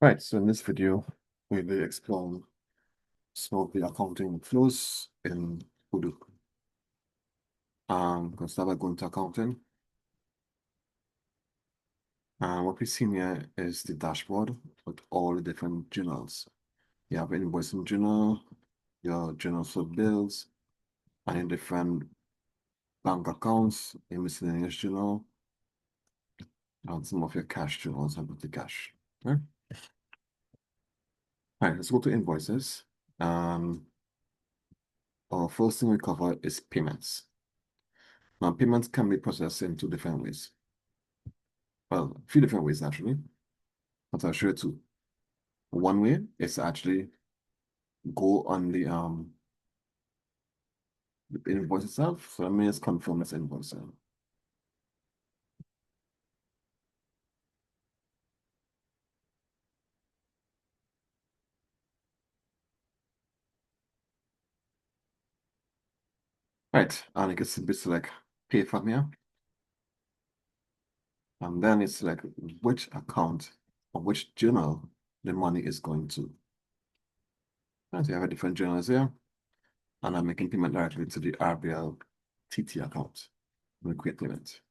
Right, so in this video, we'll be exploring some of the accounting flows in Odoo. We're going to start by going to accounting. And what we've seen here is the dashboard with all the different journals. You have invoicing journal, your journals for bills, and your different bank accounts, a miscellaneous journal, and some of your cash journals and the cash. Right? All right, let's go to invoices. Our first thing we cover is payments. Now, payments can be processed in two different ways. Well, a few different ways actually, but I'll show you two. One way is to actually go on the invoice itself. So let me just confirm this invoice. Right, and you can simply select pay from here. And then you select which account or which journal the money is going to. Right, so you have a different journals here. And I'm making payment directly to the RBL TT account. We create payment.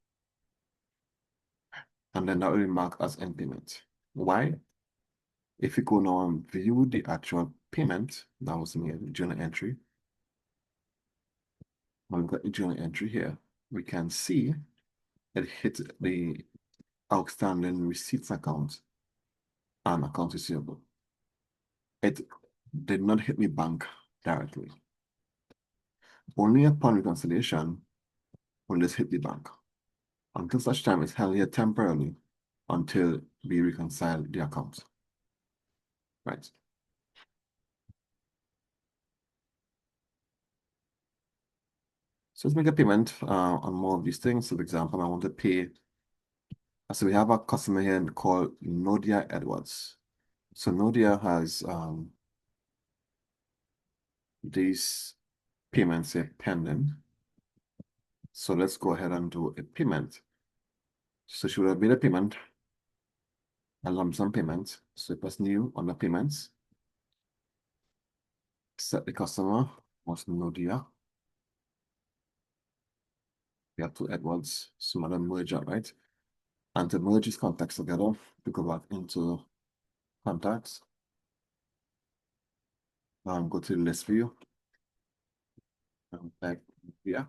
And then that will be marked as end payment. Why? If you go now and view the actual payment that was made, journal entry, when we got the journal entry here, we can see it hit the outstanding receipts account and account receivable. It did not hit the bank directly. Only upon reconciliation will this hit the bank. Until such time, it's held here temporarily until we reconcile the account. Right. So let's make a payment on more of these things. So for example, I want to pay. So we have a customer here called Nodia Edwards. So Nodia has these payments here pending. So let's go ahead and do a payment. So she would have made a payment, a lump sum payment. So press new on the payments. Set the customer was Nodia. We have two Edwards, some other merge up, right? And to merge these contacts together, we go back into contacts. Go to the list view. Back here.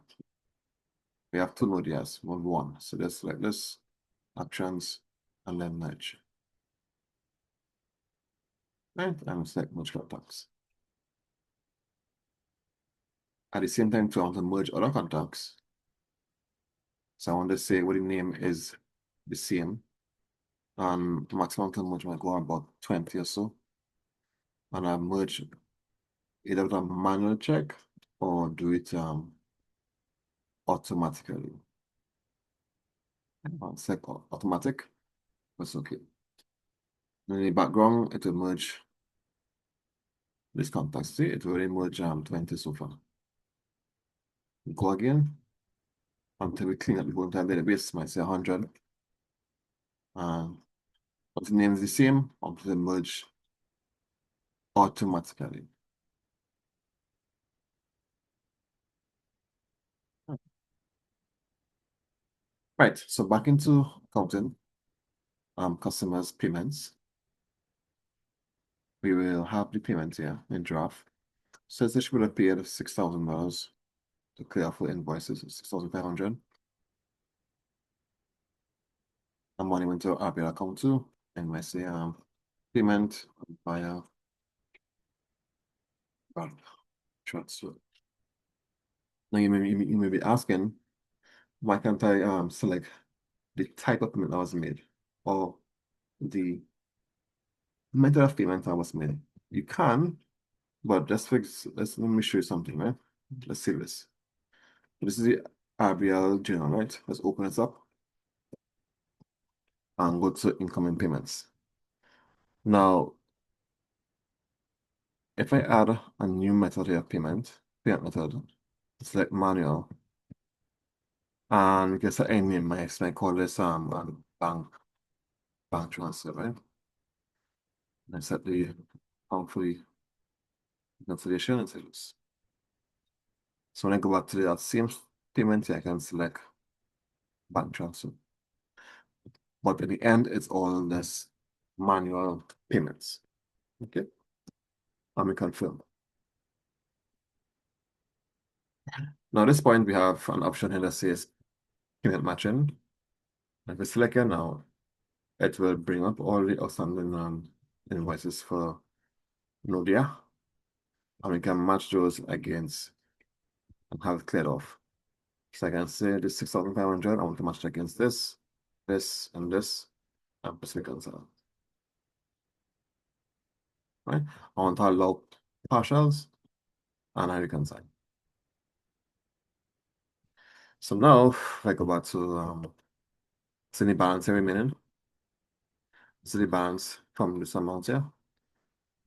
We have two Nodias, one. So let's select this, actions, and then merge. Right, and select merge contacts. At the same time, I want to merge other contacts. So I want to say what the name is the same. And maximum can merge might go about 20 or so. And I merge either with a manual check or do it automatically. I'll select automatic. That's okay. In the background, it will merge this contact. See, it will merge 20 so far. Go again until we clean up the whole entire database. Might say 100. But the name is the same until they merge automatically. Right, so back into accounting, customers' payments. We will have the payment here in draft. Says they should have paid $6,000 to clear for invoices, 6,500. And money went to RBL account too, and we say payment via bank transfer. Now you may be asking, why can't I select the type of payment that was made or the method of payment that was made? You can, but let me show you something, right? Let's see this. This is the RBL journal, right? Let's open this up and go to incoming payments. Now, if I add a new method here, payment method, select manual, and we can set a name. I call this bank transfer, right? And set the hopefully reconciliation and say this. So when I go back to that same payment, I can select bank transfer. But at the end, it's all this manual payments. Okay. And we confirm. Now at this point, we have an option here that says payment matching. If we select it now, it will bring up all the outstanding invoices for Nodia. And we can match those against and have it cleared off. So I can say this 6,500, I want to match it against this, and this, and press reconcile. Right? I want to allow partials, and I reconcile. So now, if I go back to see the balance remaining, see the balance from this amount here.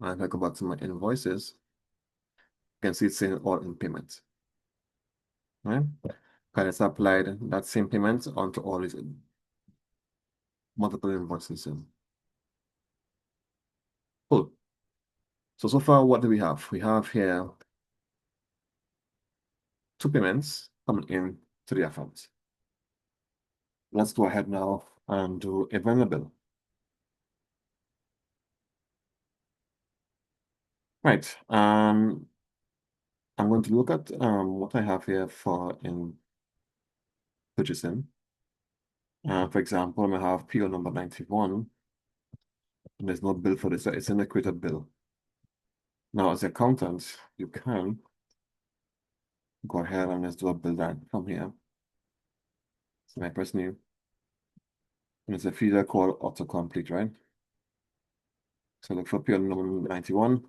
And if I go back to my invoices, you can see it's saying all in payment. Right? Because it's applied that same payment onto all these multiple invoices. Cool. So far, what do we have? We have here two payments coming in to the account. Let's go ahead now and do a vendor bill. Right. I'm going to look at what I have here for in purchasing. For example, I have PO number 91, and there's no bill for this, so it's an equated bill. Now, as an accountant, you can go ahead and let's do a bill that from here. So I press new, and it's a feature called autocomplete, right? So look for PO number 91,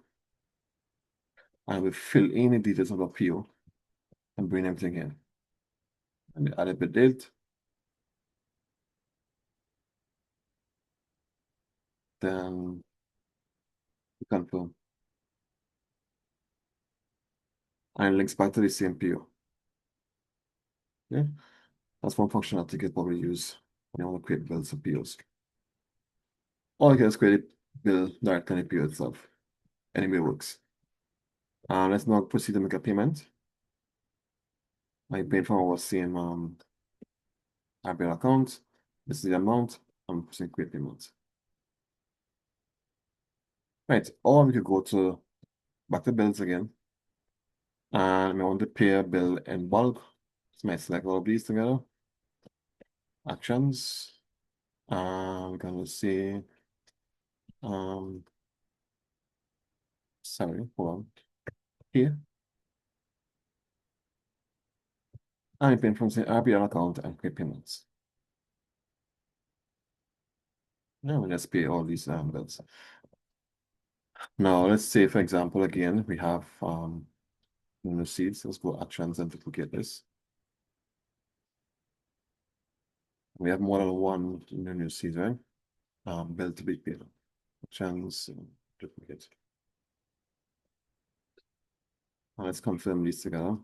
and we fill in the details of the PO and bring everything in. And add a bit date. Then we confirm. And it links back to the same PO. Yeah, that's one functionality you could probably use when you want to create bills or POs. Or you can just create a bill directly on the PO itself. Anyway, works. Let's now proceed to make a payment. I paid for our same RBL account. This is the amount. I'm pressing create payment. Right, or we could go to back to bills again. And I want to pay a bill in bulk. So I select all of these together. Actions. We're gonna see sorry, hold on. Here. I'm paying from the RBL account and create payments. Now let's pay all these bills. Now let's say, for example, again, we have receipts. Let's go actions and duplicate this. We have more than one new seed, right? Bill to be paid. Actions, duplicate. Now let's confirm these together.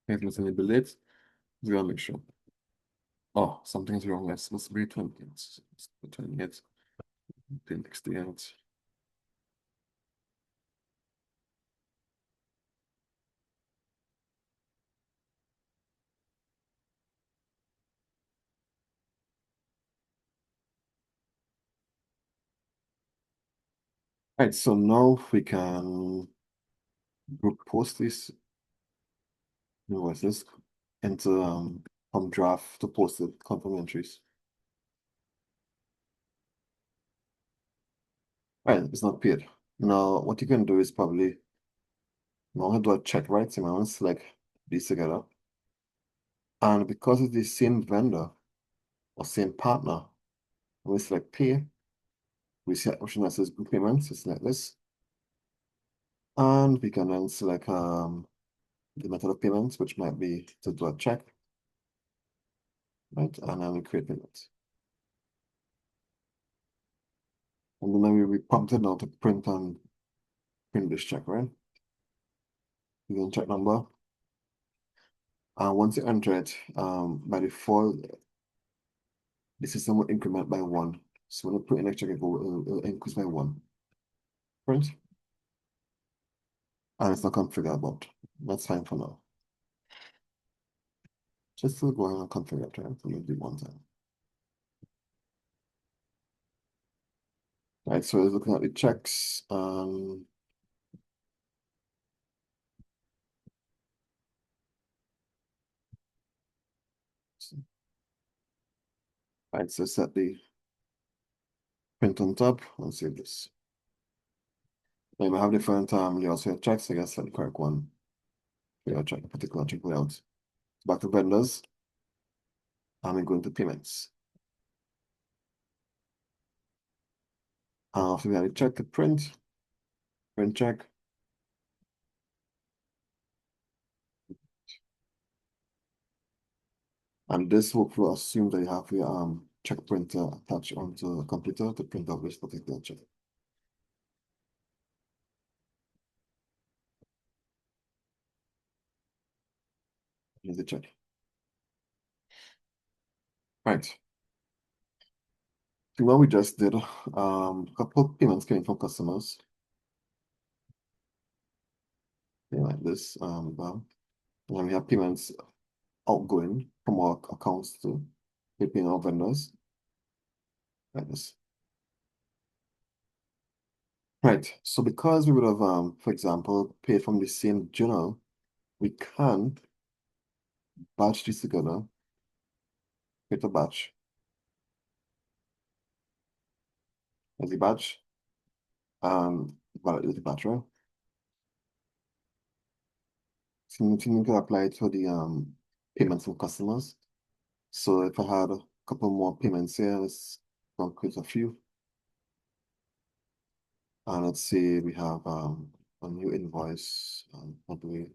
Okay, let's enable it. We want to make sure. Oh, something's wrong. Let's be 20. Let's 28. The next day out. Right, so now we can group post these invoices into from draft to posted complementaries. Right, it's not paid. Now, what you can do is probably now do a check, right? So now select these together. And because it's the same vendor or same partner, when we select pay, we see an option that says group payments, so select this. And we can then select the method of payments, which might be to do a check, right? And then we create payments. And then we prompted now to print this check, right? You can check number. Once you enter it, by default, the system will increment by 1. So when you put in a check, it'll increase by 1. Print. And it's not configurable. That's fine for now. Just to go ahead and configure it, right? So we'll do one time. Right, so it's looking at the checks. Right, so set the print on top and save this. Then we have different layouts for your checks, so I guess set the correct one for your check, particular check layout. Back to vendors, and we go into payments. After we have the check, the print check. And this workflow assumes that you have your check printer attached onto a computer to print out this particular check. Here's the check. Right. So what we just did, a couple of payments came from customers. Yeah, like this. And we have payments outgoing from our accounts to paying our vendors. Like this. Right. So because we would have, for example, paid from the same journal, we can batch this together, create a batch. As a batch, validate the batch, right? Same thing you can apply to the payments from customers. So if I had a couple more payments here, let's create a few. And let's say we have a new invoice. What do we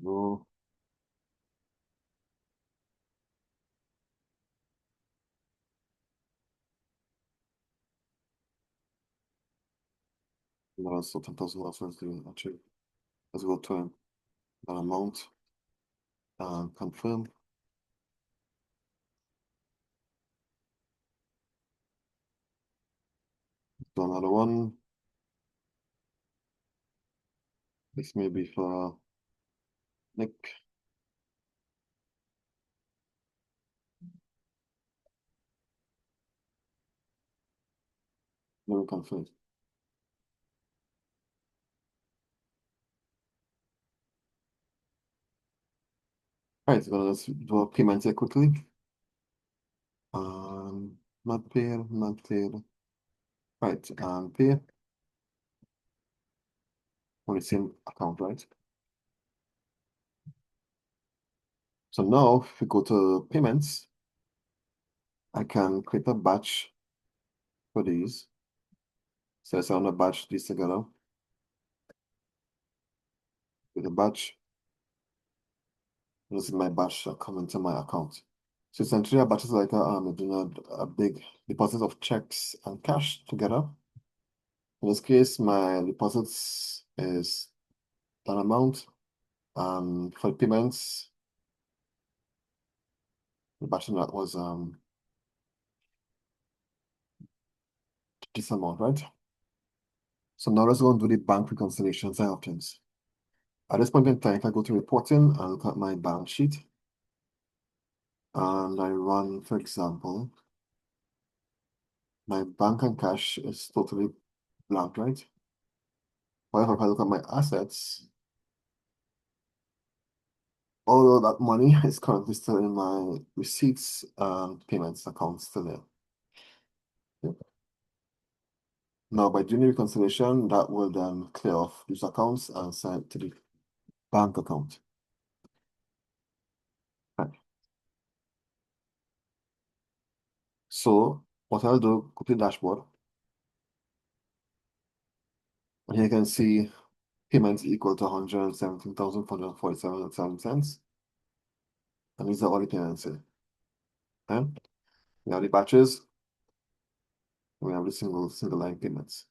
go? No, so 10,000 last one's doing actually. Let's go to an amount and confirm. Do another one. This may be for Nick. Let me confirm. All right, so let's do a payment here quickly. Not paid, not paid. Right, and pay on the same account, right? So now if we go to payments, I can create a batch for these. So I want to batch these together with a batch. This is my batch that come into my account. So essentially a batch is like doing a big deposit of checks and cash together. In this case, my deposits is an amount. For payments, the batch that was this amount, right? So now let's go and do the bank reconciliation side of things. At this point in time, if I go to reporting and look at my balance sheet, and I run, for example, my bank and cash is totally blank, right? However, if I look at my assets, all of that money is currently still in my receipts and payments accounts still there. Yep. Now, by doing the reconciliation, that will then clear off these accounts and send it to the bank account. Right. So, what I'll do, go to the dashboard, and here you can see payments equal to 117,447.07 cents. And these are all the payments here. Okay? We have the batches. We have the single line payments.